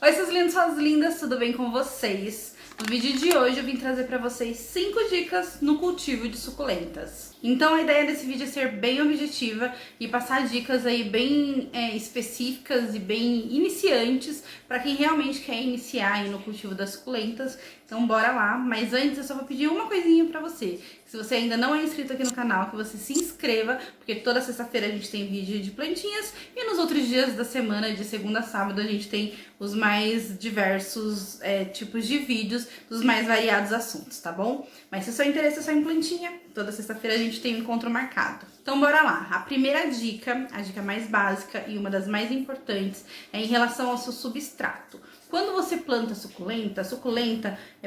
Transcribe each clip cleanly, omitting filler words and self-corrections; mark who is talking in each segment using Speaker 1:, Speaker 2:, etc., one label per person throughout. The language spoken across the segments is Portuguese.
Speaker 1: Oi, seus lindos, suas lindas, tudo bem com vocês? No vídeo de hoje eu vim trazer pra vocês 5 dicas no cultivo de suculentas. Então a ideia desse vídeo é ser bem objetiva e passar dicas aí bem específicas e bem iniciantes pra quem realmente quer iniciar aí no cultivo das suculentas. Então bora lá, mas antes eu só vou pedir uma coisinha pra você. Se você ainda não é inscrito aqui no canal, que você se inscreva, porque toda sexta-feira a gente tem vídeo de plantinhas e nos outros dias da semana, de segunda a sábado, a gente tem os mais diversos tipos de vídeos dos mais variados assuntos, tá bom? Mas se o seu interesse é só em plantinha, toda sexta-feira a gente tem um encontro marcado. Então bora lá. A primeira dica, a dica mais básica e uma das mais importantes, é em relação ao seu substrato. Quando você planta suculenta,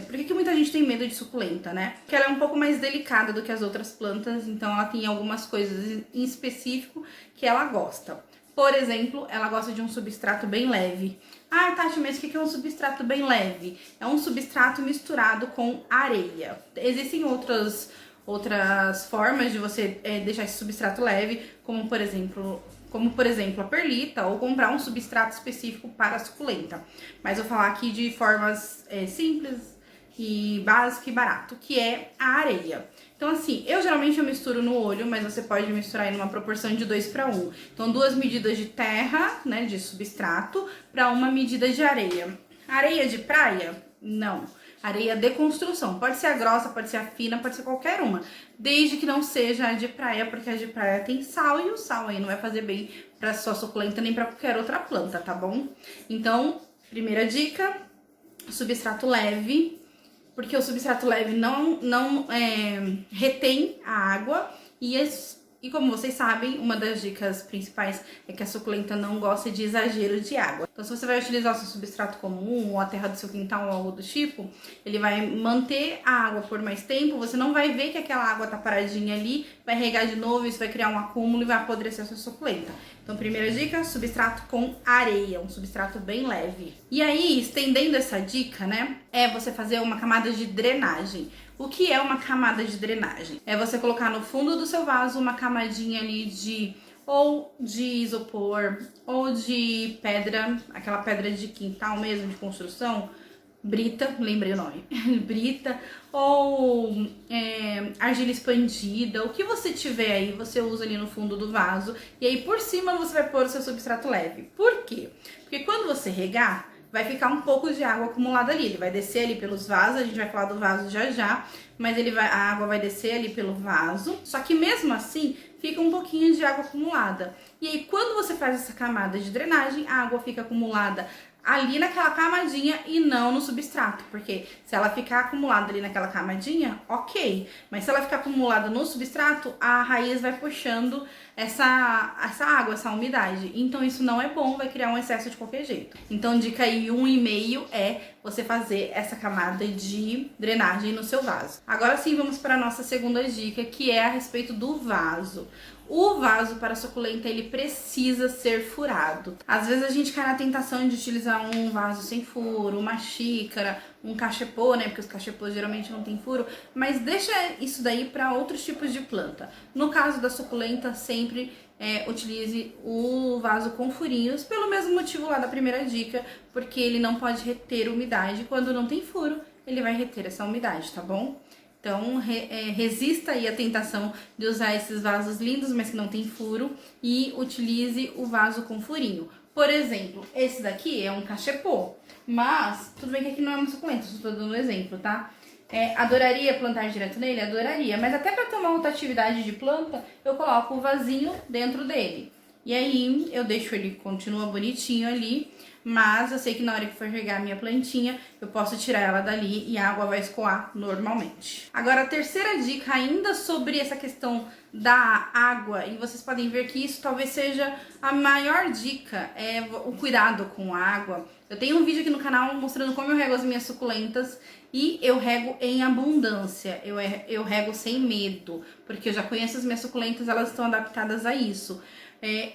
Speaker 1: por que muita gente tem medo de suculenta, né? Porque ela é um pouco mais delicada do que as outras plantas, então ela tem algumas coisas em específico que ela gosta. Por exemplo, ela gosta de um substrato bem leve. Ah, Tati, mas o que é um substrato bem leve? É um substrato misturado com areia. Existem outras formas de você deixar esse substrato leve, como por exemplo a perlita, ou comprar um substrato específico para a suculenta. Mas eu vou falar aqui de formas simples e básico e barato, que é a areia. Então assim, eu geralmente misturo no olho, mas você pode misturar em uma proporção de 2:1. Então 2 medidas de terra, né, de substrato, para 1 medida de areia. Areia de praia? Não. Areia de construção. Pode ser a grossa, pode ser a fina, pode ser qualquer uma. Desde que não seja a de praia, porque a de praia tem sal e o sal aí não vai fazer bem para sua suculenta nem para qualquer outra planta, tá bom? Então, primeira dica, substrato leve, porque o substrato leve não retém a água e como vocês sabem, uma das dicas principais é que a suculenta não gosta de exagero de água. Então, se você vai utilizar o seu substrato comum ou a terra do seu quintal ou algo do tipo, ele vai manter a água por mais tempo, você não vai ver que aquela água tá paradinha ali, vai regar de novo, isso vai criar um acúmulo e vai apodrecer a sua suculenta. Então, primeira dica, substrato com areia, um substrato bem leve. E aí, estendendo essa dica, né, é você fazer uma camada de drenagem. O que é uma camada de drenagem? É você colocar no fundo do seu vaso uma camadinha ali de isopor, ou de pedra, aquela pedra de quintal mesmo, de construção, brita, lembrei o nome, brita, ou argila expandida, o que você tiver aí, você usa ali no fundo do vaso, e aí por cima você vai pôr o seu substrato leve. Por quê? Porque quando você regar, vai ficar um pouco de água acumulada ali, ele vai descer ali pelos vasos, a gente vai falar do vaso já, mas a água vai descer ali pelo vaso, só que mesmo assim, fica um pouquinho de água acumulada. E aí, quando você faz essa camada de drenagem, a água fica acumulada ali naquela camadinha e não no substrato, porque se ela ficar acumulada ali naquela camadinha, ok, mas se ela ficar acumulada no substrato, a raiz vai puxando essa água, essa umidade, então isso não é bom, vai criar um excesso de qualquer jeito. Então dica aí 1,5 é você fazer essa camada de drenagem no seu vaso. Agora sim, vamos para a nossa segunda dica, que é a respeito do vaso. O vaso para suculenta, ele precisa ser furado. Às vezes a gente cai na tentação de utilizar um vaso sem furo, uma xícara, um cachepô, né? Porque os cachepôs geralmente não tem furo, mas deixa isso daí para outros tipos de planta. No caso da suculenta, sempre utilize o vaso com furinhos, pelo mesmo motivo lá da primeira dica, porque ele não pode reter umidade. Quando não tem furo, ele vai reter essa umidade, tá bom? Então, resista aí à tentação de usar esses vasos lindos, mas que não tem furo, e utilize o vaso com furinho. Por exemplo, esse daqui é um cachepô, mas tudo bem que aqui não é uma suculenta, só estou dando um exemplo, tá? Adoraria plantar direto nele? Adoraria, mas até para tomar outra atividade de planta, eu coloco o vasinho dentro dele. E aí, eu deixo ele, continua bonitinho ali, mas eu sei que na hora que for regar a minha plantinha, eu posso tirar ela dali e a água vai escoar normalmente. Agora, a terceira dica, ainda sobre essa questão da água, e vocês podem ver que isso talvez seja a maior dica, é o cuidado com a água. Eu tenho um vídeo aqui no canal mostrando como eu rego as minhas suculentas e eu rego em abundância, eu rego sem medo, porque eu já conheço as minhas suculentas, elas estão adaptadas a isso.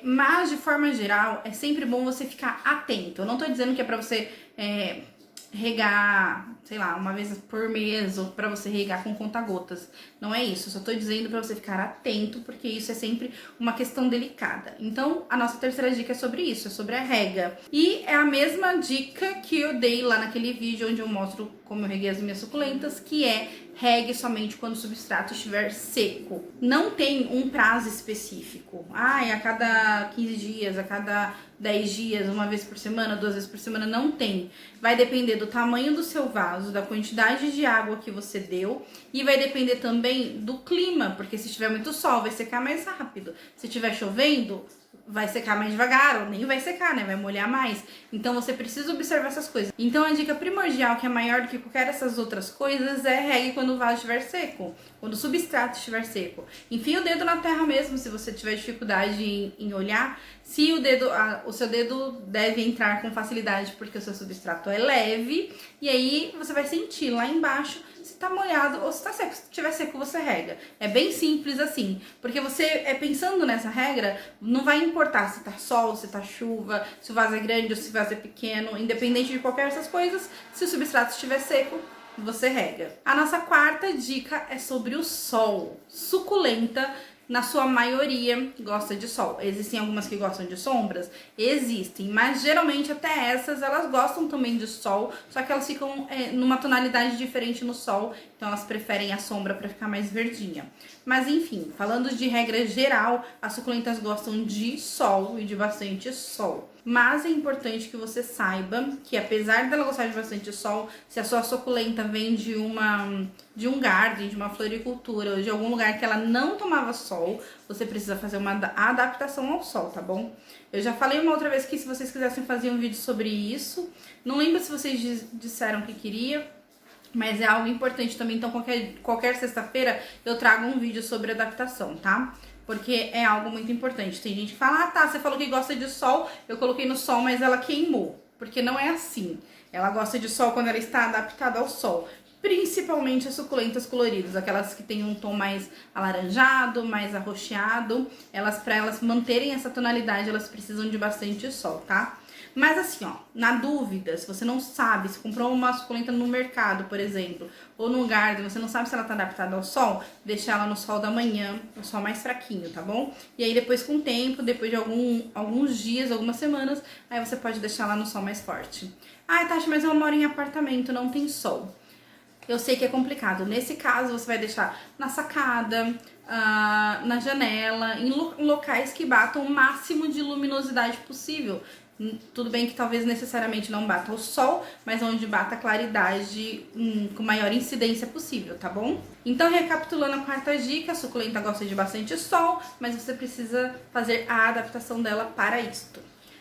Speaker 1: Mas, de forma geral, é sempre bom você ficar atento. Eu não tô dizendo que é pra você regar, sei lá, uma vez por mês ou para você regar com conta-gotas. Não é isso, eu só tô dizendo para você ficar atento, porque isso é sempre uma questão delicada. Então, a nossa terceira dica é sobre isso, é sobre a rega. E é a mesma dica que eu dei lá naquele vídeo onde eu mostro como eu reguei as minhas suculentas, que é regue somente quando o substrato estiver seco. Não tem um prazo específico. Ah, a cada 15 dias, a cada 10 dias, uma vez por semana, 2 vezes por semana, não tem. Vai depender do tamanho do seu vaso, da quantidade de água que você deu e vai depender também do clima, porque se tiver muito sol vai secar mais rápido. Se tiver chovendo, vai secar mais devagar, ou nem vai secar, né? Vai molhar mais. Então você precisa observar essas coisas. Então a dica primordial, que é maior do que qualquer dessas outras coisas, é regue quando o vaso estiver seco, quando o substrato estiver seco. Enfia o dedo na terra mesmo, se você tiver dificuldade em olhar. Se o seu dedo deve entrar com facilidade porque o seu substrato é leve, e aí você vai sentir lá embaixo se tá molhado ou se tá seco. Se tiver seco, você rega. É bem simples assim, porque você pensando nessa regra, não vai importar se tá sol, se tá chuva, se o vaso é grande ou se o vaso é pequeno, independente de qualquer dessas coisas, se o substrato estiver seco, você rega. A nossa quarta dica é sobre o sol. Suculenta, na sua maioria, gosta de sol. Existem algumas que gostam de sombras? Existem, mas geralmente até essas, elas gostam também de sol, só que elas ficam numa tonalidade diferente no sol, então elas preferem a sombra para ficar mais verdinha. Mas enfim, falando de regra geral, as suculentas gostam de sol e de bastante sol. Mas é importante que você saiba que apesar dela gostar de bastante sol, se a sua suculenta vem de um garden, de uma floricultura ou de algum lugar que ela não tomava sol, você precisa fazer uma adaptação ao sol, tá bom? Eu já falei uma outra vez que se vocês quisessem fazer um vídeo sobre isso, não lembro se vocês disseram que queria, mas é algo importante também, então qualquer sexta-feira eu trago um vídeo sobre adaptação, tá? Porque é algo muito importante. Tem gente que fala, ah tá, você falou que gosta de sol, eu coloquei no sol, mas ela queimou. Porque não é assim. Ela gosta de sol quando ela está adaptada ao sol. Principalmente as suculentas coloridas, aquelas que têm um tom mais alaranjado, mais arroxeado. Para elas manterem essa tonalidade, elas precisam de bastante sol, tá? Mas assim, ó, na dúvida, se você não sabe, se comprou uma suculenta no mercado, por exemplo, ou no garden, você não sabe se ela tá adaptada ao sol, deixa ela no sol da manhã, no sol mais fraquinho, tá bom? E aí depois com o tempo, depois de alguns dias, algumas semanas, aí você pode deixar ela no sol mais forte. Ah, Tati, mas eu moro em apartamento, não tem sol. Eu sei que é complicado. Nesse caso, você vai deixar na sacada, na janela, em locais que batam o máximo de luminosidade possível. Tudo bem que talvez necessariamente não bata o sol, mas onde bata a claridade com maior incidência possível, tá bom? Então, recapitulando a quarta dica, a suculenta gosta de bastante sol, mas você precisa fazer a adaptação dela para isto.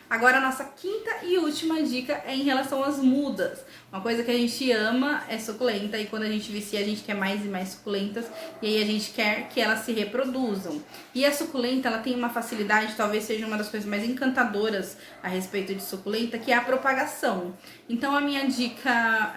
Speaker 1: Agora, a nossa quinta e última dica é em relação às mudas. Uma coisa que a gente ama é suculenta e quando a gente vicia a gente quer mais e mais suculentas e aí a gente quer que elas se reproduzam. E a suculenta, ela tem uma facilidade, talvez seja uma das coisas mais encantadoras a respeito de suculenta, que é a propagação. Então a minha dica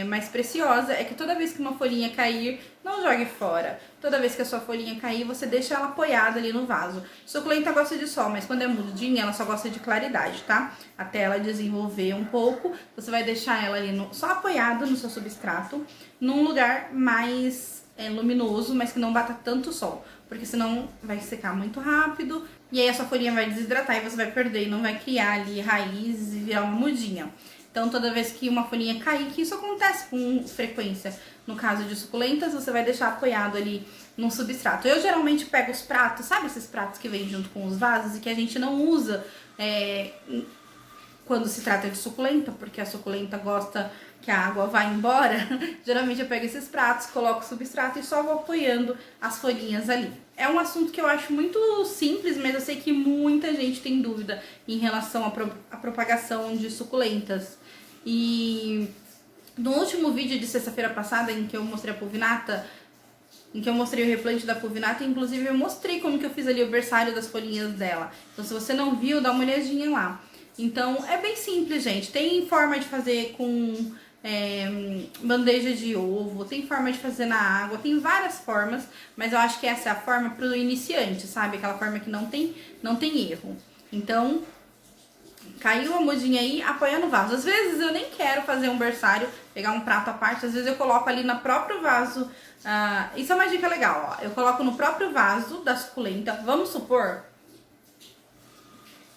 Speaker 1: mais preciosa é que toda vez que uma folhinha cair, não jogue fora. Toda vez que a sua folhinha cair, você deixa ela apoiada ali no vaso. Suculenta gosta de sol, mas quando é mudinha, ela só gosta de claridade, tá? Até ela desenvolver um pouco, você vai deixar ela ali só apoiada no seu substrato, num lugar mais luminoso, mas que não bata tanto sol. Porque senão vai secar muito rápido, e aí a sua folhinha vai desidratar e você vai perder e não vai criar ali raízes e virar uma mudinha. Então, toda vez que uma folhinha cair, que isso acontece com frequência, no caso de suculentas, você vai deixar apoiado ali num substrato. Eu geralmente pego os pratos, sabe esses pratos que vêm junto com os vasos e que a gente não usa quando se trata de suculenta, porque a suculenta gosta que a água vá embora. Geralmente eu pego esses pratos, coloco o substrato e só vou apoiando as folhinhas ali. É um assunto que eu acho muito simples, mas eu sei que muita gente tem dúvida em relação à propagação de suculentas. E no último vídeo de sexta-feira passada, em que eu mostrei a pulvinata, em que eu mostrei o replante da pulvinata, inclusive eu mostrei como que eu fiz ali o berçário das folhinhas dela. Então se você não viu, dá uma olhadinha lá. Então é bem simples, gente. Tem forma de fazer com bandeja de ovo, tem forma de fazer na água, tem várias formas, mas eu acho que essa é a forma para o iniciante, sabe? Aquela forma que não tem erro. Então, Caiu a mudinha aí, apoia no vaso. Às vezes eu nem quero fazer um berçário, pegar um prato à parte, às vezes eu coloco ali no próprio vaso. Isso é uma dica legal, ó. Eu coloco no próprio vaso da suculenta. Vamos supor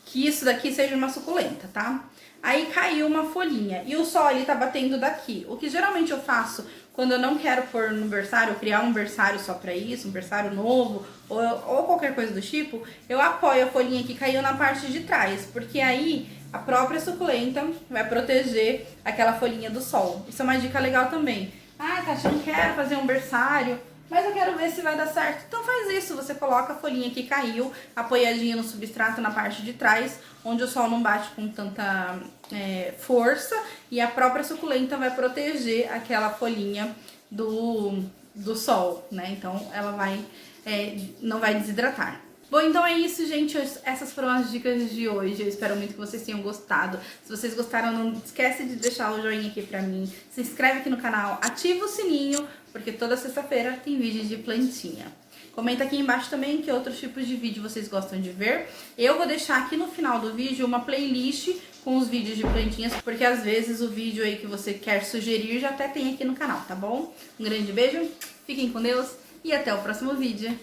Speaker 1: que isso daqui seja uma suculenta, tá? Aí caiu uma folhinha e o sol ali tá batendo daqui. O que geralmente eu faço quando eu não quero pôr no berçário, criar um berçário só pra isso, um berçário novo ou qualquer coisa do tipo, eu apoio a folhinha que caiu na parte de trás, porque aí a própria suculenta vai proteger aquela folhinha do sol. Isso é uma dica legal também. Ah, Tati, eu não quero fazer um berçário, mas eu quero ver se vai dar certo. Então faz isso, você coloca a folhinha que caiu, apoiadinha no substrato na parte de trás, onde o sol não bate com tanta força, e a própria suculenta vai proteger aquela folhinha do sol, né? Então ela não vai desidratar. Bom, então é isso, gente. Essas foram as dicas de hoje. Eu espero muito que vocês tenham gostado. Se vocês gostaram, não esquece de deixar o joinha aqui pra mim. Se inscreve aqui no canal, ativa o sininho, porque toda sexta-feira tem vídeo de plantinha. Comenta aqui embaixo também que outros tipos de vídeo vocês gostam de ver. Eu vou deixar aqui no final do vídeo uma playlist com os vídeos de plantinhas, porque às vezes o vídeo aí que você quer sugerir já até tem aqui no canal, tá bom? Um grande beijo, fiquem com Deus e até o próximo vídeo.